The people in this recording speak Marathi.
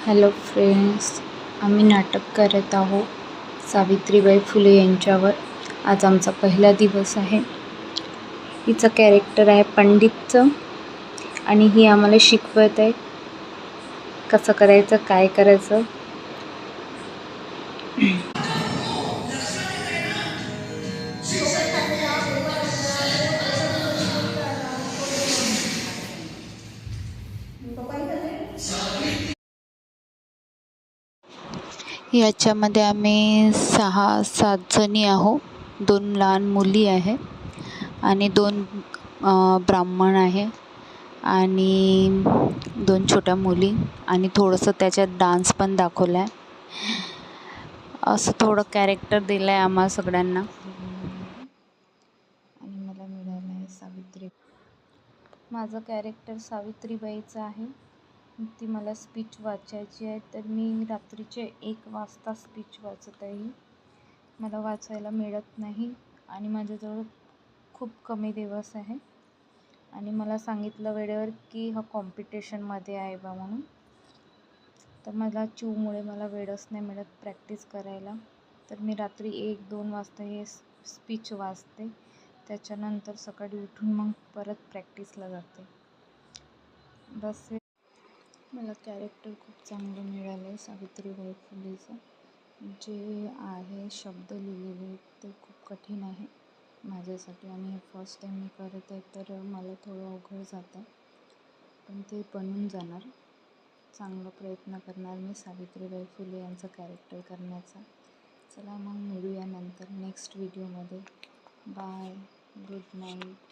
हॅलो फ्रेंड्स, आम्ही नाटक करत आहोत सावित्रीबाई फुले यांच्यावर. आज आमचा पहिला दिवस आहे. हिचं कॅरेक्टर आहे पंडितचं आणि ही आम्हाला शिकवत आहे कसं करायचं, काय करायचं. याच्यामध्ये आम्ही 6-7 जणी आहोत. 2 लहान मुली आहे आणि 2 ब्राह्मण आहे आणि 2 छोट्या मुली आणि थोडंसं त्याच्यात डान्स पण दाखवला आहे. असं थोडं कॅरेक्टर दिलं आहे आम्हा सगळ्यांना. आणि मला मिळालं आहे सावित्री. माझं कॅरेक्टर सावित्रीबाईचं आहे. ती मला स्पीच वाचायची आहे, तर मी रात्रीचे 1 वाजता स्पीच वाचत आहे. मला वाचायला मिळत नाही आणि माझ्याजवळ खूप कमी दिवस आहे आणि मला सांगितलं वेळेवर की हा कॉम्पिटिशनमध्ये आहे बा म्हणून. तर मला चिवमुळे मला वेळच नाही मिळत प्रॅक्टिस करायला. तर मी रात्री 1-2 वाजता हे स्पीच वाचते. त्याच्यानंतर सकाळी उठून मग परत प्रॅक्टिसला जाते. बस. मला कॅरेक्टर खूप चांगलं मिळालं आहे सावित्रीबाई फुलेचं. जे आहे शब्द लिहिलेले ते खूप कठीण आहे माझ्यासाठी आणि हे फर्स्ट टाईम मी करत आहे, तर मला थोडं अवघड जातं आहे, पण ते बनून जाणार. चांगला प्रयत्न करणार मी सावित्रीबाई फुले यांचं कॅरेक्टर करण्याचा. चला मग मिळूया नंतर नेक्स्ट व्हिडिओमध्ये. Bye, good night.